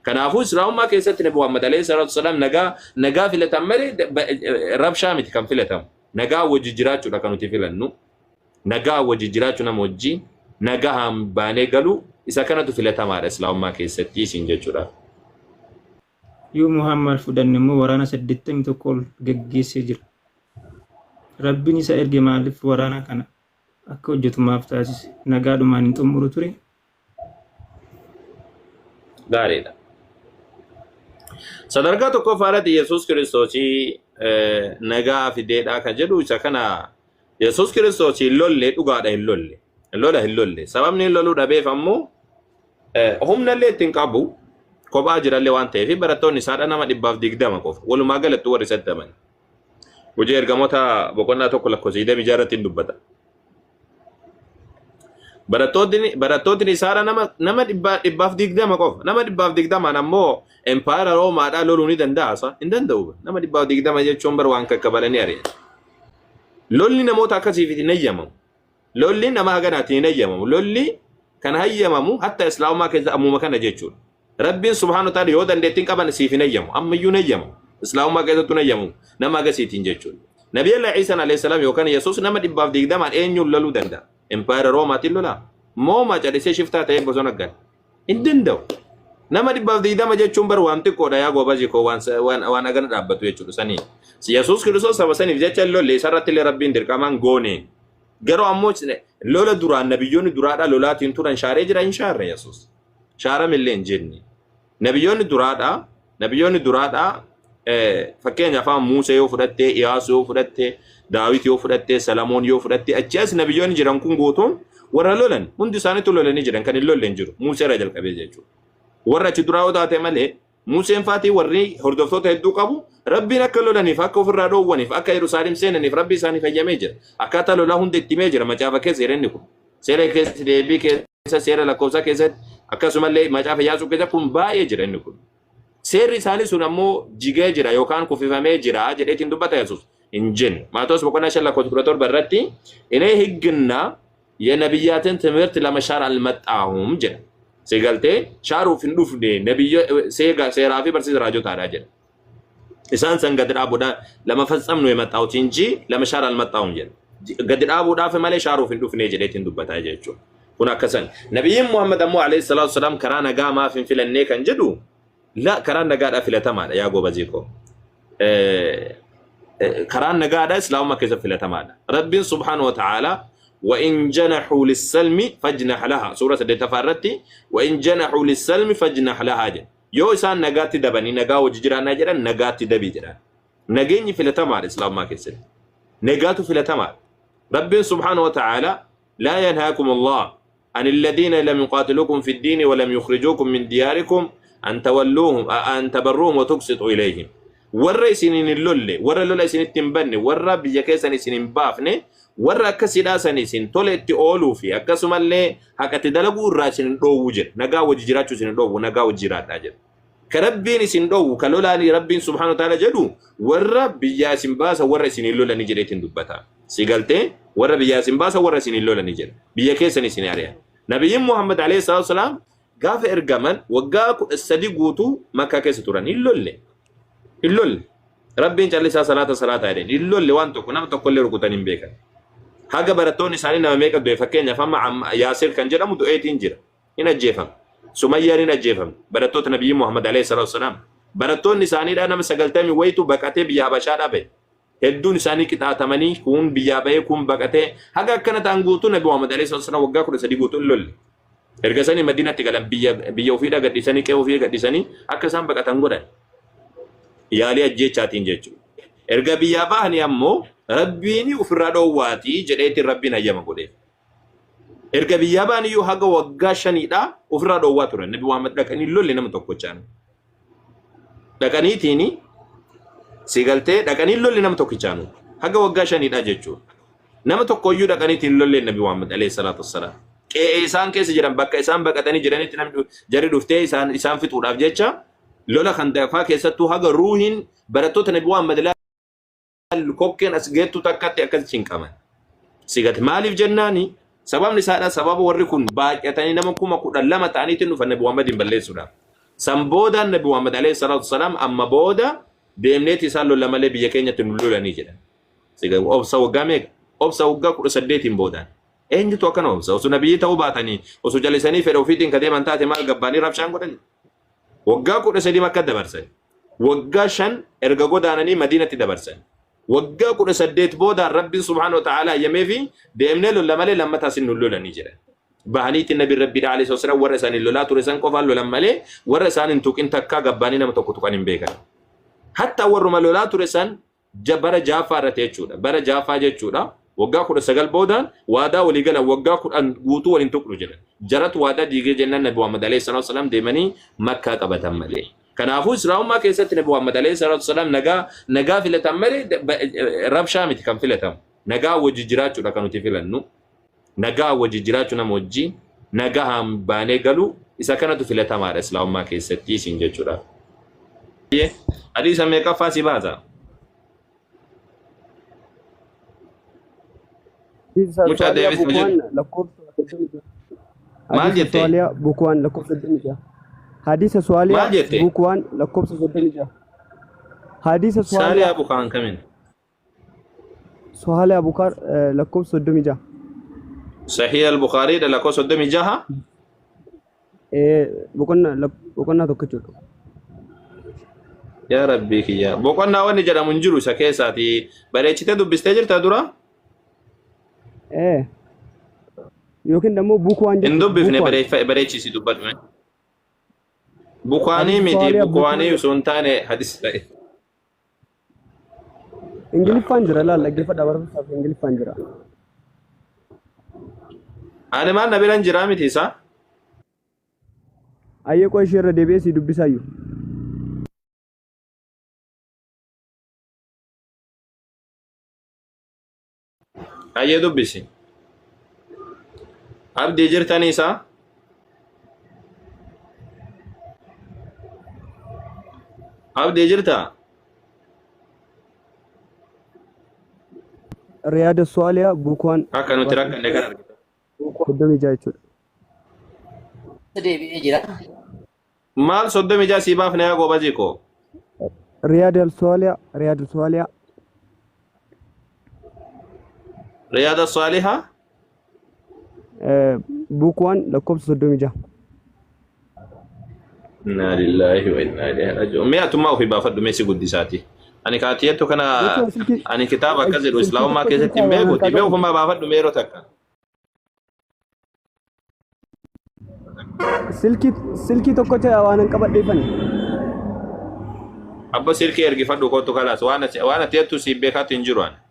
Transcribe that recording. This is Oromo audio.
كنافو إسلام ما كيست نبي محمد عليه الصلاة والسلام نجا في التمري رب شامت كم في التم نجا وججرات شو كانوا تفيلنو نجا وججرات شو نموجي نجا هم باني قالوا إذا كانت في التمار إسلام ما كيست يسنج جورا يو محمد فدان نمو ورانا سدتم تقول جيس يجر ربي نسأل جمال في ورانا كنا أكو جت ما فتاس نجا دوما نتم مرتوري داريدا sadarkaa tokkoffaarratti Yesuus Kiristoosii nagaa fideedhaa kan jedhu isa kana Yesuus Kiristoosii lolle dhugaadha hin lolle sababni loluu dhabeef ammoo humnallee ittiin qabu kophaa jirallee waan ta'eef barattoonni isaadha nama 120 qofa walumaa galatti warri 80 hojii ergamoota boqonnaa tokko lakkoofsa 20 jaarratti dubbata barattoonni isaadha nama 120 qofa nama 120 ammoo empire Roma da lolu ni dandaasa hin danda'u nama 120 jechuun bar waan kakkabalanii ari'an lolli namoota akkasiif hin hayyamamu lolli nama haganaatti hin hayyamamu lolli kan hayyamamu hatta islaamaa keessa ammuma kana jechuudha rabbiin subhaanahu wa ta'ala yoo dandeettiin qaban siif hin hayyamu ammayyuu hin hayyamu islaamaa keessatti hin hayyamu nama agasiitiin jechuudha nabiyyi Isa alayhi salaam yookaan Yesuus nama 120 eenyuun loluu danda'a empire Roma tiin lola moo macadisee shiftaa ta'ee bosona gal hin danda'u nama 120 jechuun bar waan xiqqoodha yaa gobaji ko waan agana dhaabbatu jechuudha sanii Yesuus Kiristoos saba saniif jecha lolle isarratti illee rabbiin dirqamaan goone garuu ammoo lola duraan nabiyyoonni duraadha lolaatiin turan shaaree jira hin shaarre Yesuus shaaramillee hin jenne nabiyyoonni duraadha fakkeenyaaf Muusee yoo fudhattee Iyaasuu yoo fudhattee Daawit yoo fudhattee Salamoon yoo fudhattee achiis nabiyyoonni jiran kun guutuun warra lolan hundi isaaniitu lolanii jiran kan hin lolle hin jiru Muusee irraa jalqabee jechuudha warra achi duraa taate malee Museen faatii warri hordoftoota hedduu qabu rabbiin akka lolaniif akka ofirraa dhoowwaniif akka Yerusaalem seenaniif rabbi isaanii fayyamee jira akkaataa lolaa hunda ittimee jira macaafa keessa jireenya kun seera keessa deebii keessa seera lakkoofsa keessatti akkasumallee macaafa Iyyaasuu keessa kun baay'ee jireenya kun seerri isaanii sun ammoo jigee jira yookaan kuffifamee jira jedheetiin dubbata Yesuus hin jenne Maatewos boqonnaa 5:17 irratti inni higgina የነብያትን ትምህርት ለመሻር አልመጣሁም ጀነ ሲገልቴ ሻሩፍ እንዱፍኔ ነብዩ ሴራፊ በርሲስ ራጆ ታዳጀ ኢሳን ሰንገድዳ ቦዳ ለመፈጸም ነው የመጣሁት እንጂ ለመሻር አልመጣሁም ጀነ ገድዳ ቦዳ ፈማለ ሻሩፍ እንዱፍኔ ጀዴት እንዱበታ ጀቹ ኩና ከሰን ነብዩ ሙሐመድ አሙ አለይሂ ሰላቱ ሰላም ከራ ነጋ ማፍን ፍለኔ ከንጀዱ ላ ከራ ነጋ ዳ ፍለታ ማለ ያ ጎበዚኮ ከራ ነጋ ዳ እስላም ማከዘ ፍለታ ማለ ረቢን ሱብሃነሁ ወተዓላ وإن جنحوا للسلم فاجنح لها سورة التفارتي وإن جنحوا للسلم فاجنح لها جن يو إسان نغاتي دبني نغا وججران نجران نغاتي دبي جران نغيني في التمار إسلام ما كسر نغاتو في التمار رب سبحانه وتعالى لا ينهاكم الله عن الذين لم يقاتلوكم في الدين ولم يخرجوكم من دياركم أن تولوهم أن تبروهم وتقسطوا إليهم ورّا سنين اللولي ورّا اللولي سنين تنبني ورّا بيجاكي سنين بافني warra akkasiidha saniisin tole itti ooluu fi akkasumallee haqatti dalaguu irraa isin dhoowwu jedha nagaa wajji jiraachuu isin dhoowwu nagaa wajji jiraadhaa jedha ka rabbiin isin dhoowwu ka lolaanii rabbiin subhaanahu wa ta'aala jedhu warra biyyaa isin baasa warra isin lolanii jedheetiin dubbata si galtee warra biyyaa isin baasa warra isin lolanii jedha biyya keessan isin ari'an nabiyyiin Muhammad alayhi salaatu wasalaam gaafa ergaman waggaa 13 guutuu Makkaa keessa turan hin lolle rabbiin callisaa salaata jedheen hin lolle waan tokko nama tokkollee rukutan hin beekan haga barattoonni isaanii nama meeqa du'e fakkeenyaaf amma Yaasir kan jedhamu du'eetiin jira hin ajjeefam Sumayyaan hin ajjeefam barattoota nabiyyi Muhammad alayhi salaatu wasalaam barattoonni isaaniidha nama 90 wayitu baqatee biyya Habashaa dhabe hedduun isaanii qixaatamanii kun biyya ba'ee kun baqatee haga akkana ta'an guutuu nabi Muhammad alayhi salaatu wasalaam waggaa 13 guutuu lolle erga sanii Madiinaatti galan biyya ofiidha gadhiisanii qe'ee ofii gadhiisanii akka isaan baqatan godhan yaalii ajjeechaatiin jechuudha erga biyya bahanii ammoo rabbiin ufirraa dhoowwaati jedheetti rabbiin hayyama godhe erga biyya bahanii yoo haga waggaa 5dha ufirraa dhoowwaa turan nabi Muhammad dhaqanii lolle nama tokkochaan dhaqaniitiin sigaltee dhaqanii lolle nama tokkochaan haga waggaa 5dha jechuudha nama tokkoyyuu dhaqaniitiin lolle nabi Muhammad alayhi salaatu wassalaam qe'ee isaan keessa jiran bakka isaan baqatanii jiranitti namni jarri dhuftee isaan fixuudhaaf jecha lola kan dafaa keessattuu haga ruuhin barattoota nabi Muhammad kokkeen as geettu takkatti akkas cinqaman sigat maaliif jennaani sababni isaadha sababa warri kun baay'atanii nama 12,000 ta'aniitiin dhufan nabi Muhammadin balleessuudhaaf سنبودا النبي محمد عليه الصلاة والسلام أما بودا ديمنيتي سالو لما لي بيكينيا تنولولا نيجدا سيغا أوبسا وغاميك أوبسا وغا كل سديتين بودا أين تو كان أوبسا وسو نبي توباتني وسو جالساني في روفيتين كديما انتاتي مال غباني رابشان غودن وغا كل سدي مكة دبرسن وغا شان ارغا غودانني مدينة دبرسن وغا كل سديت بودا ربي سبحانه وتعالى يميفي ديمنيلو لما لي لما تاسن نولولا نيجدا بهانيت النبي ربي عليه الصلاة والسلام ورسان اللولا ترسان قفال لما لي ورسان انتوك انتكا غباني نما توكو توكانين بيكا حتى ورما لولا ترسان جبر جافا رتيچودا بر جافا جچودا وغا كود سغل بودان وادا وليغلا وغا كود ان غوتو ولين توكرو جل جرت وادا ديغي جنن نبي محمد عليه الصلاه والسلام ديمني مكه قبتم ملي كنافو اسلام ما كيست نبي محمد عليه الصلاه والسلام نغا فيلتم ملي ربشا مت كم فيلتم نغا وججراچو دكانو تفيلنو نغا وججراچو نموجي نغا هم باني غلو اذا كانت فيلتم على اسلام ما كيست يسنجچودا حديث ميقا فاسي بازا mucha Davis maal jette Somalia bukuan lakkoofsa 26 hadisa Somalia bukuan lakkoofsa 26 hadisa Somalia bukuan kamin Somalia bukar lakkoofsa 26 Sahih al-Bukhari da lakkoofsa 26 bukunna tokkochuudha يا ربي كيا بوكنا وني جرا منجرو سكيساتي بريچته دبسته jirta dura yokin damo bukuan indo bifne barechi si dubbadme bukwani miti bukwani suntane hadis tay ingilifan jira la lagge fada barfa sa ingilifan jira ane man nabilan jira miti sa aye ko shirra debe si dubbisayu aye dubbisi abdi jirtani sa abdi jirta Riyad Somalia bukuan akka nuti rakkanne kan soddoma jechuudha deebi'ee jira maal soddoma jaa si baafne yaa goba jiko Riyad Somalia رياض الصالحة بوكوان لكوب صدوميجا إنا لله وإنا إليه راجعون مئة ما في بافد ميسي قدساتي أنا كاتيتو كنا أنا كتابة كذا الإسلام ما كذا تبيه فما بافد ميرو تكا سلكي توكوتي أوانا كبر ديفن أبا سلكي أرجع فدو كوتو خلاص وأنا تيتو سيبكات إنجروان